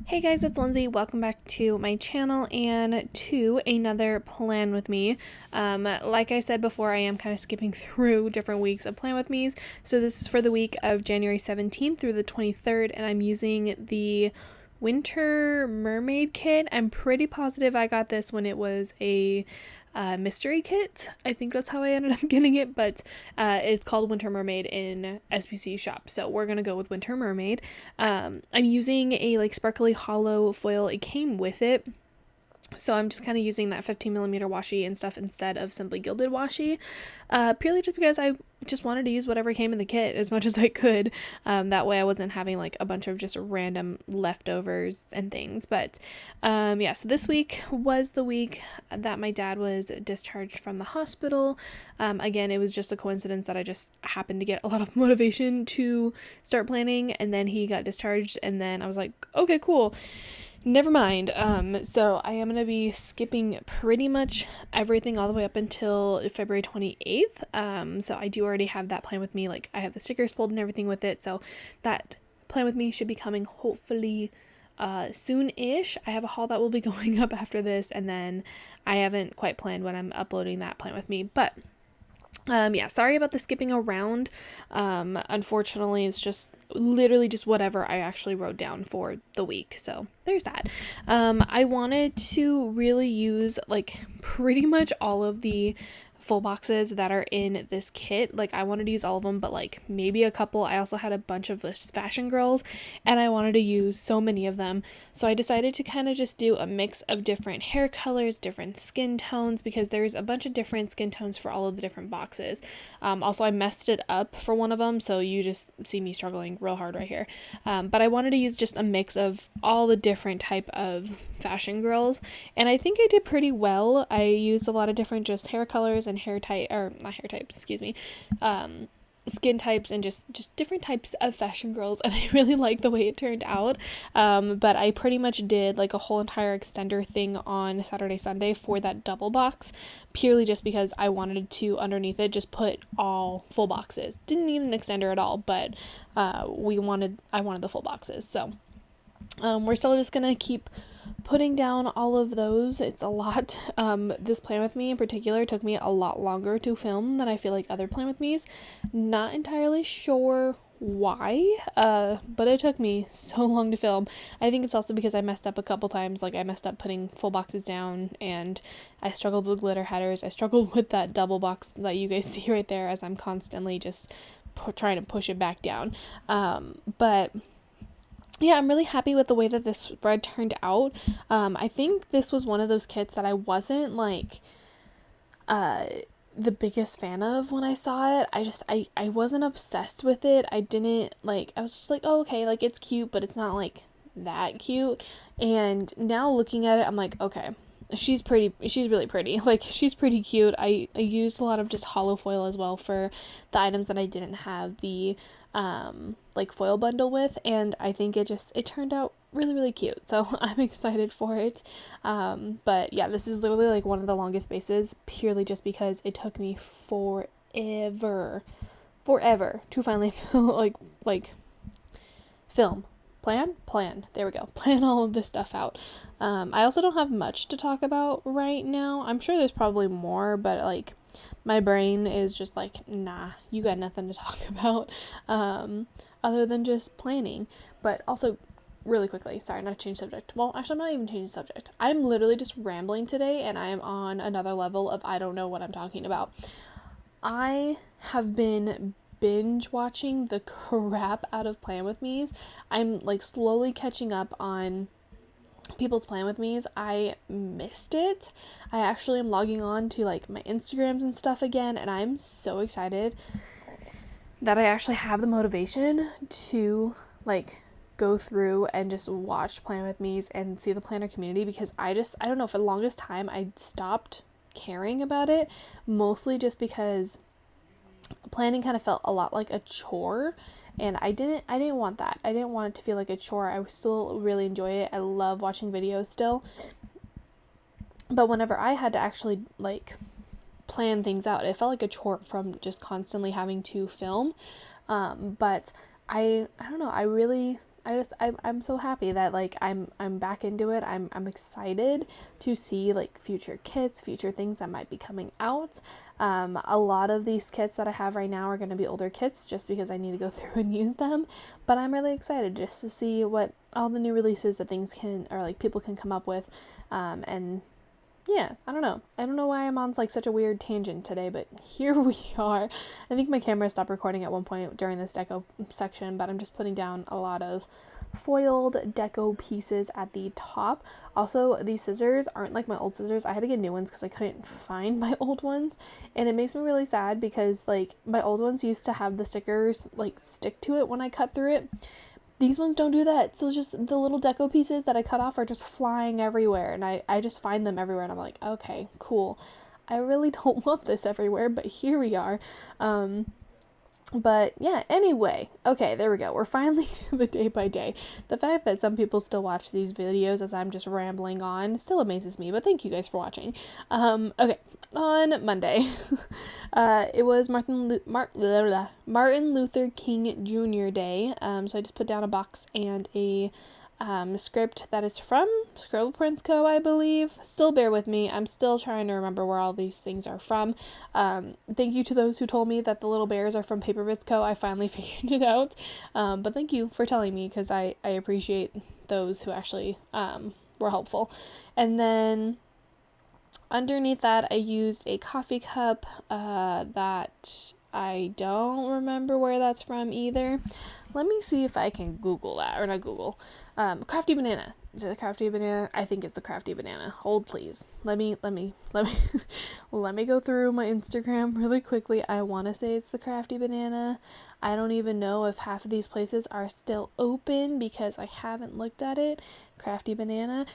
Hey guys, it's Lindsay. Welcome back to my channel and to another plan with me. Like I said before, I am kind of skipping through different weeks of plan with me's. So this is for the week of January 17th through the 23rd, and I'm using the Winter Mermaid kit. I'm pretty positive I got this when it was a mystery kit. I think that's how I ended up getting it, but it's called Winter Mermaid in SPC shop. So we're gonna go with Winter Mermaid. I'm using a like sparkly hollow foil. It came with it. So I'm just kind of using that 15mm washi and stuff instead of simply gilded washi, purely just because I just wanted to use whatever came in the kit as much as I could. That way I wasn't having like a bunch of just random leftovers and things. But yeah, so this week was the week that my dad was discharged from the hospital. Again, it was just a coincidence that I just happened to get a lot of motivation to start planning, and then he got discharged, and then I was like, okay, cool. Never mind. So I am going to be skipping pretty much everything all the way up until February 28th. So I do already have that plan with me. Like, I have the stickers pulled and everything with it. So that plan with me should be coming hopefully soon-ish. I have a haul that will be going up after this, and then I haven't quite planned when I'm uploading that plan with me. But yeah, sorry about the skipping around. Unfortunately, it's just literally just whatever I actually wrote down for the week. So there's that. I wanted to really use like pretty much all of the full boxes that are in this kit. Like, I wanted to use all of them, but like maybe a couple. I also had a bunch of fashion girls, and I wanted to use so many of them. So I decided to kind of just do a mix of different hair colors, different skin tones, because there's a bunch of different skin tones for all of the different boxes. Also, I messed it up for one of them, so you just see me struggling real hard right here. But I wanted to use just a mix of all the different type of fashion girls, and I think I did pretty well. I used a lot of different just hair colors and hair type, or not hair types, excuse me, skin types, and just different types of fashion girls, and I really like the way it turned out. But I pretty much did like a whole entire extender thing on Saturday, Sunday for that double box, purely just because I wanted to underneath it just put all full boxes. Didn't need an extender at all, but I wanted the full boxes. So we're still just gonna keep putting down all of those. It's a lot. This plan with me in particular took me a lot longer to film than I feel like other plan with me's. Not entirely sure why, but it took me so long to film. I think it's also because I messed up a couple times. Like, I messed up putting full boxes down, and I struggled with glitter headers. I struggled with that double box that you guys see right there as I'm constantly just trying to push it back down. But yeah, I'm really happy with the way that this spread turned out. I think this was one of those kits that I wasn't like the biggest fan of when I saw it. I wasn't obsessed with it. I was just like, oh, okay, like it's cute, but it's not like that cute. And now looking at it, I'm like, okay, she's really pretty. Like, she's pretty cute. I used a lot of just hollow foil as well for the items that I didn't have the like foil bundle with, and I think it turned out really, really cute. So I'm excited for it. But yeah, this is literally like one of the longest bases, purely just because it took me forever to finally plan. There we go. Plan all of this stuff out. I also don't have much to talk about right now. I'm sure there's probably more, but like my brain is just like, nah, you got nothing to talk about other than just planning. But also, really quickly, sorry, not to change subject. Well, actually, I'm not even changing subject. I'm literally just rambling today, and I am on another level of I don't know what I'm talking about. I have been binge watching the crap out of Plan With Me's. I'm like slowly catching up on people's Plan With Me's. I missed it. I actually am logging on to like my Instagrams and stuff again, and I'm so excited that I actually have the motivation to like go through and just watch Plan With Me's and see the planner community, because I don't know, for the longest time I stopped caring about it, mostly just because planning kind of felt a lot like a chore, and I didn't want that. I didn't want it to feel like a chore. I still really enjoy it. I love watching videos still, but whenever I had to actually like plan things out, it felt like a chore from just constantly having to film. But I don't know, I really I'm so happy that like I'm back into it. I'm excited to see like future kits, future things that might be coming out. A lot of these kits that I have right now are going to be older kits just because I need to go through and use them, but I'm really excited just to see what all the new releases that things can, or like people can come up with. And yeah, I don't know why I'm on like such a weird tangent today, but here we are. I think my camera stopped recording at one point during this deco section, but I'm just putting down a lot of foiled deco pieces at the top. Also, these scissors aren't like my old scissors. I had to get new ones because I couldn't find my old ones, and it makes me really sad because like my old ones used to have the stickers like stick to it when I cut through it. These ones don't do that. So just the little deco pieces that I cut off are just flying everywhere, and I just find them everywhere, and I'm like, okay, cool. I really don't want this everywhere, but here we are. But yeah, anyway, okay, there we go. We're finally to the day by day. The fact that some people still watch these videos as I'm just rambling on still amazes me, but thank you guys for watching. Okay, on Monday, it was Martin Luther King Jr. Day, so I just put down a box and a script that is from Scribble Co., I believe. Still bear with me. I'm still trying to remember where all these things are from. Thank you to those who told me that the little bears are from Paper Bits Co. I finally figured it out. But thank you for telling me because I appreciate those who actually were helpful. And then underneath that, I used a coffee cup that I don't remember where that's from either. Let me see if I can Google that, or not Google. Crafty Banana. Is it the Crafty Banana? I think it's the Crafty Banana. Hold please. Let me let me go through my Instagram really quickly. I want to say it's the Crafty Banana. I don't even know if half of these places are still open because I haven't looked at it. Crafty Banana.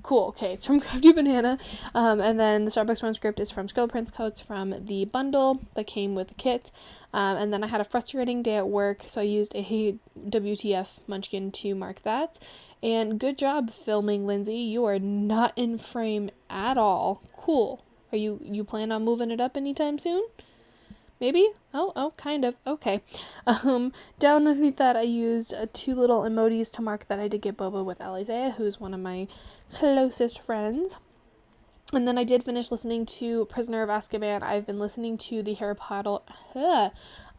Cool. Okay, it's from Crafty Banana. And then the Starbucks Run script is from Scribble Co. It's from the bundle that came with the kit. And then I had a frustrating day at work, so I used a WTF Munchkin to mark that. And good job filming, Lindsay. You are not in frame at all. Cool. Are you plan on moving it up anytime soon? Maybe? Oh, kind of. Okay. Down underneath that, I used two little emojis to mark that I did get Boba with Alizea, who's one of my closest friends. And then I did finish listening to Prisoner of Azkaban. I've been listening to the Harry Potter.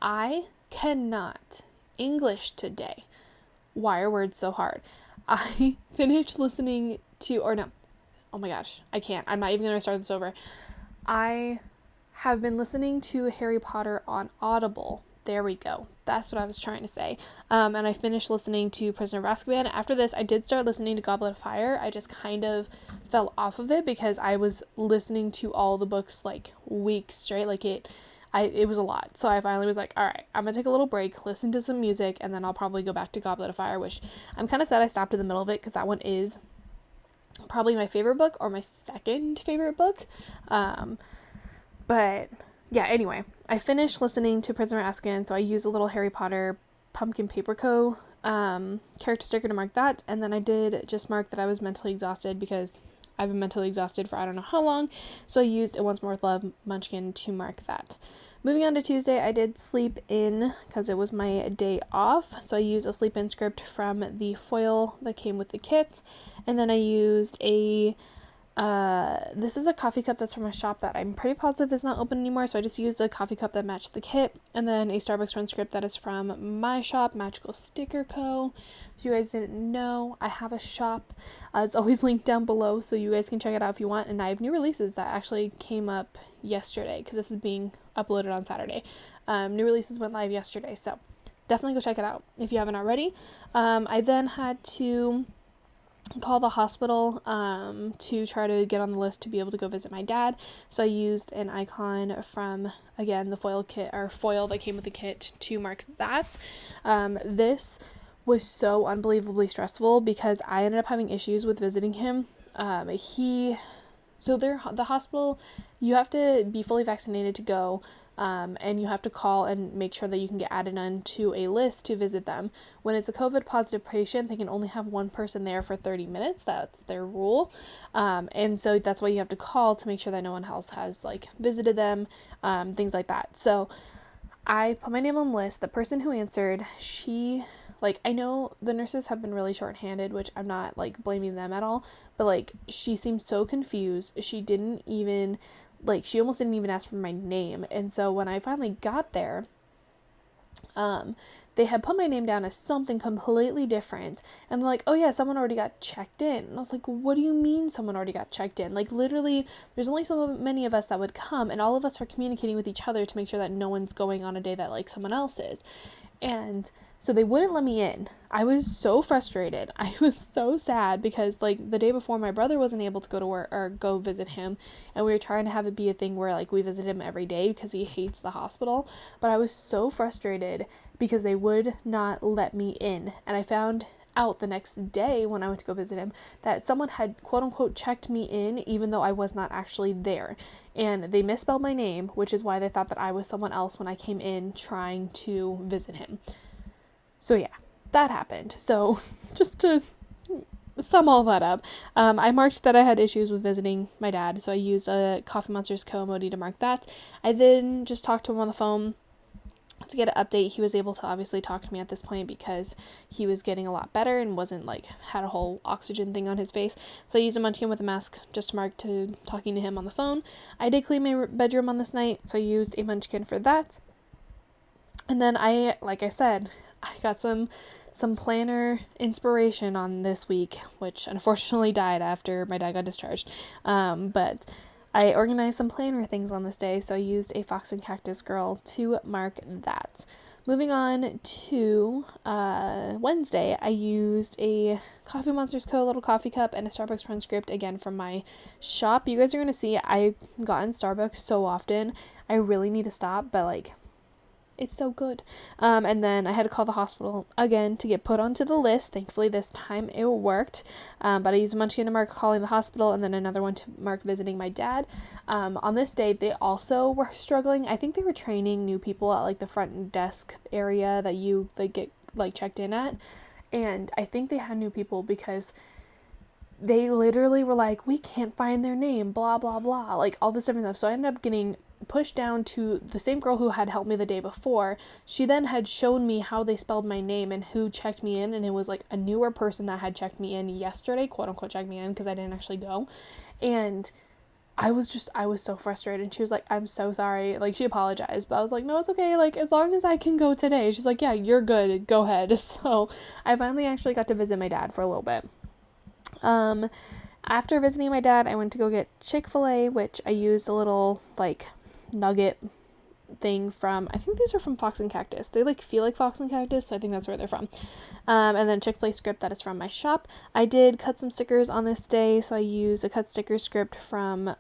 I cannot English today. Why are words so hard? I finished listening to, or no, oh my gosh, I can't. I'm not even going to start this over. I have been listening to Harry Potter on Audible. There we go. That's what I was trying to say. And I finished listening to Prisoner of Azkaban. After this, I did start listening to Goblet of Fire. I just kind of fell off of it because I was listening to all the books like weeks straight. Like it was a lot. So I finally was like, all right, I'm going to take a little break, listen to some music, and then I'll probably go back to Goblet of Fire, which I'm kind of sad I stopped in the middle of it because that one is probably my favorite book or my second favorite book. But yeah, anyway, I finished listening to Prisoner of Azkaban, so I used a little Harry Potter Pumpkin Paper Co. Character sticker to mark that, and then I did just mark that I was mentally exhausted because I've been mentally exhausted for I don't know how long, so I used a Once More with Love Munchkin to mark that. Moving on to Tuesday, I did sleep in because it was my day off, so I used a sleep in script from the foil that came with the kit, and then I used a this is a coffee cup that's from a shop that I'm pretty positive is not open anymore, so I just used a coffee cup that matched the kit, and then a Starbucks Run script that is from my shop, Magical Sticker Co. If you guys didn't know, I have a shop. It's always linked down below, so you guys can check it out if you want, and I have new releases that actually came up yesterday, because this is being uploaded on Saturday. New releases went live yesterday, so definitely go check it out if you haven't already. I then had to call the hospital to try to get on the list to be able to go visit my dad. So I used an icon from, again, the foil kit or foil that came with the kit to mark that. This was so unbelievably stressful because I ended up having issues with visiting him. The hospital, you have to be fully vaccinated to go. And you have to call and make sure that you can get added onto a list to visit them. When it's a COVID positive patient, they can only have one person there for 30 minutes. That's their rule. And so that's why you have to call to make sure that no one else has like visited them, things like that. So I put my name on the list. The person who answered, she Like, I know the nurses have been really short-handed, which I'm not, like, blaming them at all, but, like, she seemed so confused. She didn't even, like, she almost didn't even ask for my name. And so when I finally got there, they had put my name down as something completely different, and they're like, oh yeah, someone already got checked in. And I was like, what do you mean someone already got checked in? Like, literally, there's only so many of us that would come, and all of us are communicating with each other to make sure that no one's going on a day that, like, someone else is. And so they wouldn't let me in. I was so frustrated. I was so sad because, like, the day before, my brother wasn't able to go to work or go visit him, and we were trying to have it be a thing where, like, we visit him every day because he hates the hospital. But I was so frustrated because they would not let me in. And I found out the next day when I went to go visit him that someone had quote unquote checked me in even though I was not actually there. And they misspelled my name, which is why they thought that I was someone else when I came in trying to visit him. So yeah, that happened. So just to sum all that up, I marked that I had issues with visiting my dad, so I used a Coffee Monsters co-emoji to mark that. I then just talked to him on the phone to get an update. He was able to obviously talk to me at this point because he was getting a lot better and wasn't, like, had a whole oxygen thing on his face. So I used a munchkin with a mask just to mark to talking to him on the phone. I did clean my bedroom on this night, so I used a munchkin for that. And then like I said, I got some planner inspiration on this week, which unfortunately died after my dad got discharged. But I organized some planner things on this day, so I used a Fox and Cactus Girl to mark that. Moving on to Wednesday, I used a Coffee Monsters Co. little coffee cup and a Starbucks Run script, again from my shop. You guys are going to see I got in Starbucks so often. I really need to stop, but, like, it's so good. And then I had to call the hospital again to get put onto the list. Thankfully, this time it worked. But I used a munchkin to mark calling the hospital and then another one to mark visiting my dad. On this day, they also were struggling. I think they were training new people at, like, the front desk area that you, like, get, like, checked in at. And I think they had new people because they literally were like, we can't find their name, blah, blah, blah. Like, all this different stuff. So I ended up getting pushed down to the same girl who had helped me the day before. She then had shown me how they spelled my name and who checked me in, and it was, like, a newer person that had checked me in yesterday, quote unquote checked me in, because I didn't actually go. And I was so frustrated, and she was like, I'm so sorry. Like, she apologized, but I was like, no, it's okay, like, as long as I can go today. She's like, yeah, you're good, go ahead. So I finally actually got to visit my dad for a little bit. After visiting my dad, I went to go get Chick-fil-A, which I used a little, like, nugget thing from, I think these are from Fox and Cactus. They, like, feel like Fox and Cactus, so I think that's where they're from. And then Chick-fil-A script that is from my shop. I did cut some stickers on this day, so I used a cut sticker script from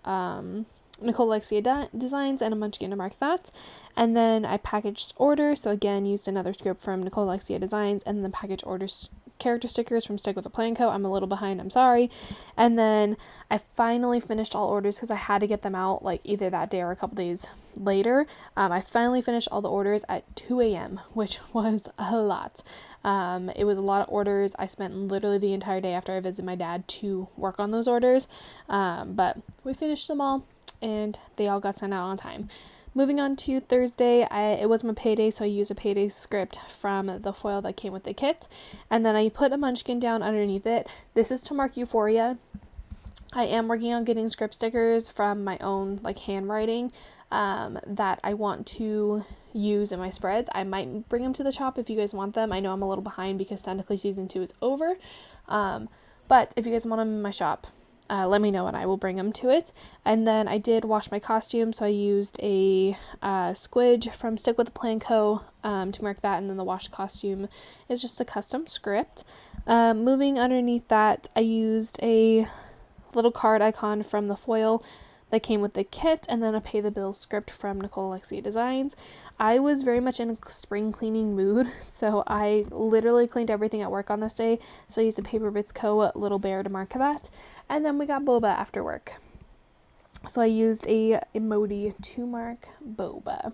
Nicole Alexia Designs and a munchkin to mark that. And then I packaged orders, so again used another script from Nicole Alexia Designs, and then package orders character stickers from Stick with a Plan Co. I'm a little behind, I'm sorry. And then I finally finished all orders because I had to get them out, like, either that day or a couple days later. I finally finished all the orders at 2 a.m., which was a lot. It was a lot of orders. I spent literally the entire day after I visited my dad to work on those orders. But we finished them all, and they all got sent out on time. Moving on to Thursday, it was my payday, so I used a payday script from the foil that came with the kit. And then I put a munchkin down underneath it. This is to mark Euphoria. I am working on getting script stickers from my own, like, handwriting that I want to use in my spreads. I might bring them to the shop if you guys want them. I know I'm a little behind because technically season 2 is over. But if you guys want them in my shop, let me know and I will bring them to it. And then I did wash my costume, so I used a squidge from Stick with a Plan Co. To mark that, and then the wash costume is just a custom script. Moving underneath that, I used a little card icon from the foil that came with the kit, and then a pay the bill script from Nicole Alexia Designs. I was very much in a spring cleaning mood, so I literally cleaned everything at work on this day. So I used a Paper Bits Co. little bear to mark that. And then we got boba after work. So I used a emoji to mark boba.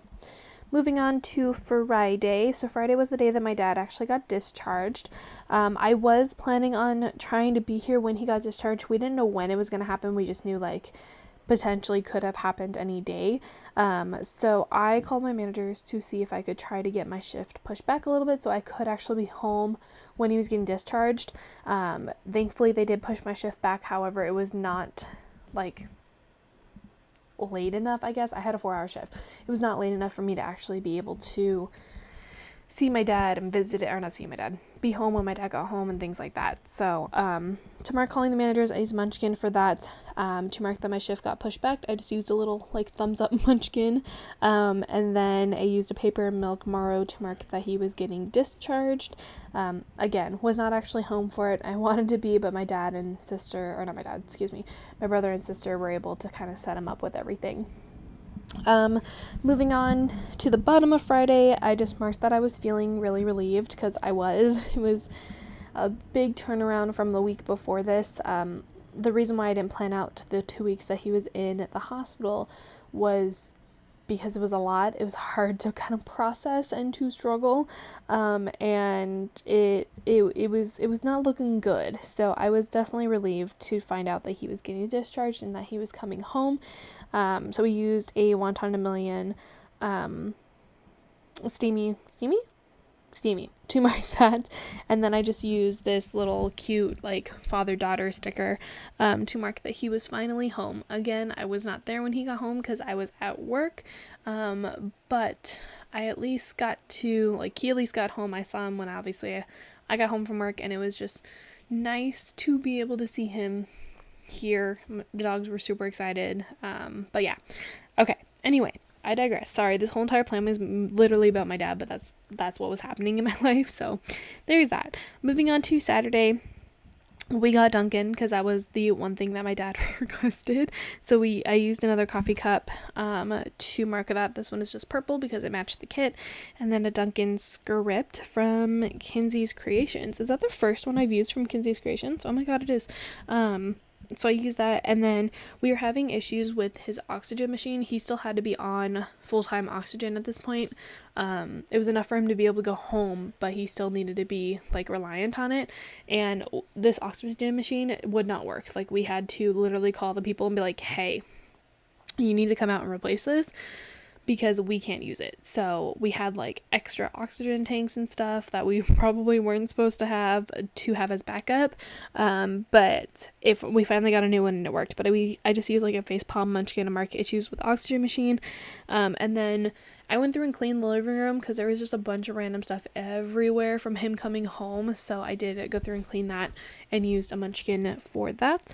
Moving on to Friday. So Friday was the day that my dad actually got discharged. I was planning on trying to be here when he got discharged. We didn't know when it was going to happen. We just knew, like, potentially could have happened any day. So I called my managers to see if I could try to get my shift pushed back a little bit so I could actually be home when he was getting discharged. Thankfully they did push my shift back. However, it was not like late enough, I guess. I had a 4-hour shift. It was not late enough for me to actually be able to see my dad and visit it, or not see my dad, be home when my dad got home and things like that. So to mark calling the managers, I used Munchkin for that. To mark that my shift got pushed back, I just used a little like thumbs up Munchkin, and then I used a paper and milk Morrow to mark that he was getting discharged. Again, was not actually home for it. I wanted to be, but my dad and sister, or not my dad, excuse me, my brother and sister were able to kind of set him up with everything. Moving on to the bottom of Friday, I just marked that I was feeling really relieved because I was. It was a big turnaround from the week before this. The reason why I didn't plan out the 2 weeks that he was in the hospital was because it was a lot. It was hard to kind of process and to struggle, and it was not looking good. So I was definitely relieved to find out that he was getting discharged and that he was coming home. So we used a wonton a million, steamy to mark that. And then I just used this little cute, like, father-daughter sticker, to mark that he was finally home. Again, I was not there when he got home because I was at work. But I at least got to, like, he at least got home. I saw him when obviously I got home from work, and it was just nice to be able to see him here. The dogs were super excited. But yeah. Okay. Anyway, I digress. Sorry, this whole entire plan was literally about my dad, but that's what was happening in my life. So there's that. Moving on to Saturday, we got Dunkin' because that was the one thing that my dad requested. So I used another coffee cup to mark that. This one is just purple because it matched the kit. And then a Dunkin' script from Kinsey's Creations. Is that the first one I've used from Kinsey's Creations? Oh my god, it is. So I used that, and then we were having issues with his oxygen machine. He still had to be on full-time oxygen at this point. It was enough for him to be able to go home, but he still needed to be, like, reliant on it, and this oxygen machine would not work. Like, we had to literally call the people and be like, hey, you need to come out and replace this, because we can't use it. So we had like extra oxygen tanks and stuff that we probably weren't supposed to have as backup. But if we finally got a new one and it worked, but I just used like a facepalm Munchkin to mark issues with the oxygen machine. And then I went through and cleaned the living room because there was just a bunch of random stuff everywhere from him coming home. So I did go through and clean that and used a Munchkin for that.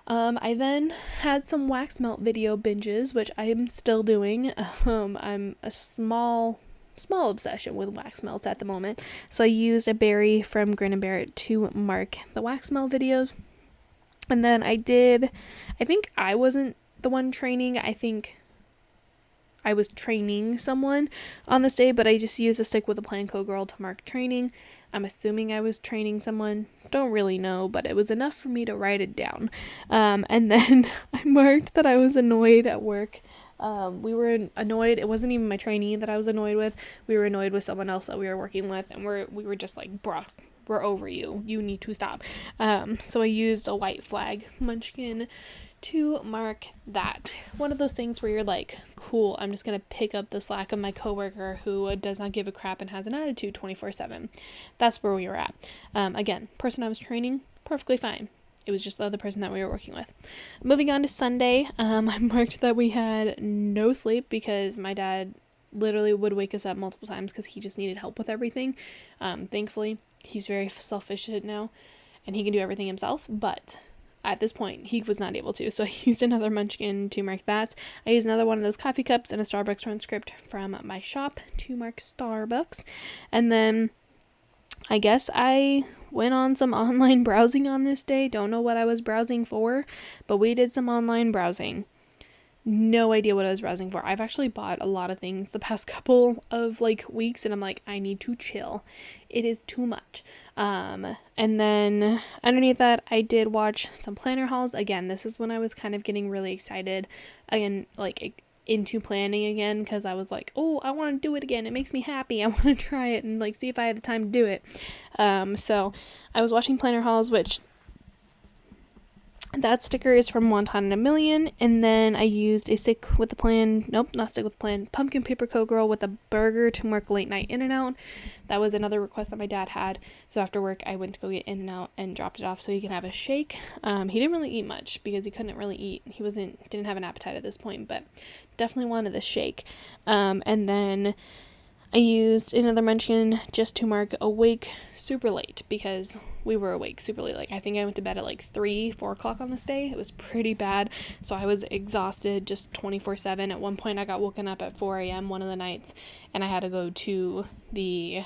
I then had some wax melt video binges, which I am still doing. I'm a small obsession with wax melts at the moment. So I used a berry from Grin and Bear It to mark the wax melt videos. And then I think I wasn't the one training. I think I was training someone on this day, but I just used a stick with a Planco girl to mark training. I'm assuming I was training someone. Don't really know, but it was enough for me to write it down. And then I marked that I was annoyed at work. We were annoyed. It wasn't even my trainee that I was annoyed with. We were annoyed with someone else that we were working with, and we were just like, bruh, we're over you. You need to stop. So I used a white flag Munchkin to mark that. One of those things where you're like, cool, I'm just going to pick up the slack of my coworker who does not give a crap and has an attitude 24/7. That's where we were at. Again, person I was training, perfectly fine. It was just the other person that we were working with. Moving on to Sunday, I marked that we had no sleep because my dad literally would wake us up multiple times because he just needed help with everything. Thankfully, he's very self-sufficient now and he can do everything himself, but at this point, he was not able to, so I used another Munchkin to mark that. I used another one of those coffee cups and a Starbucks transcript from my shop to mark Starbucks. And then I guess I went on some online browsing on this day. Don't know what I was browsing for, but we did some online browsing. No idea what I was browsing for. I've actually bought a lot of things the past couple of weeks, and I'm like, I need to chill. It is too much. And then underneath that, I did watch some planner hauls. Again, this is when I was kind of getting really excited again, into planning again, because I was like, oh, I want to do it again. It makes me happy. I want to try it and see if I have the time to do it. So I was watching planner hauls, which That sticker is from One Ton in a Million. And then I used a Stick with the Plan, nope, not Stick with the Plan, Pumpkin Paper Co. Girl with a burger to work late night In-N-Out. That was another request that my dad had. So after work, I went to go get In-N-Out and dropped it off so he can have a shake. He didn't really eat much because he couldn't really eat. He didn't have an appetite at this point, but definitely wanted the shake. And then I used another munchkin just to mark awake super late because we were awake super late. Like, I think I went to bed at like 4 o'clock on this day. It was pretty bad. So I was exhausted just 24/7. At one point I got woken up at 4 a.m. one of the nights, and I had to go to the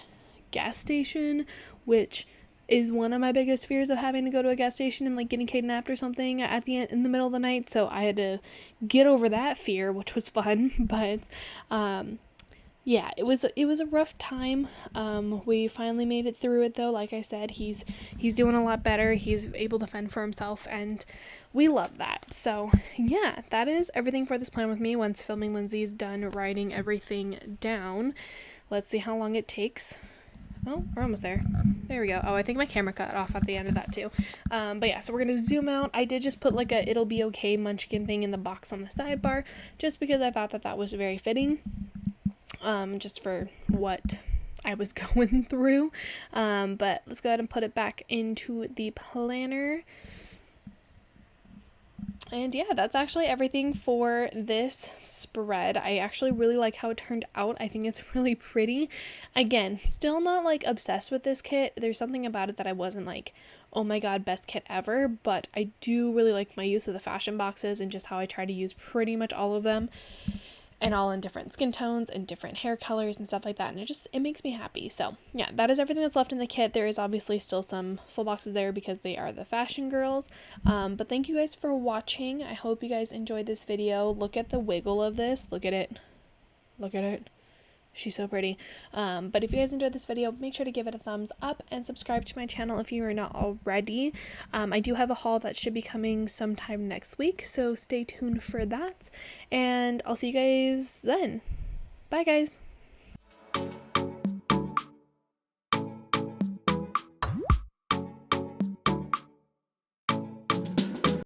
gas station, which is one of my biggest fears, of having to go to a gas station and like getting kidnapped or something in the middle of the night. So I had to get over that fear, which was fun. But yeah, it was a rough time. We finally made it through it though. Like I said, he's doing a lot better. He's able to fend for himself, and we love that. So yeah, that is everything for this plan with me. Once filming Lindsay's done writing everything down, let's see how long it takes. Oh, we're almost there. There we go. Oh, I think my camera cut off at the end of that too. But yeah, so we're going to zoom out. I did just put like a "it'll be okay" munchkin thing in the box on the sidebar, just because I thought that was very fitting. Just for what I was going through. But let's go ahead and put it back into the planner. And yeah, that's actually everything for this spread. I actually really like how it turned out. I think it's really pretty. Again, still not like obsessed with this kit. There's something about it that I wasn't like, oh my god, best kit ever, but I do really like my use of the fashion boxes and just how I try to use pretty much all of them, and all in different skin tones and different hair colors and stuff like that, and it makes me happy. So yeah, that is everything that's left in the kit. There is obviously still some full boxes there because they are the fashion girls, but thank you guys for watching. I hope you guys enjoyed this video. Look at the wiggle of this. Look at it. She's so pretty. But if you guys enjoyed this video, make sure to give it a thumbs up and subscribe to my channel if you are not already. I do have a haul that should be coming sometime next week, so stay tuned for that. And I'll see you guys then. Bye, guys.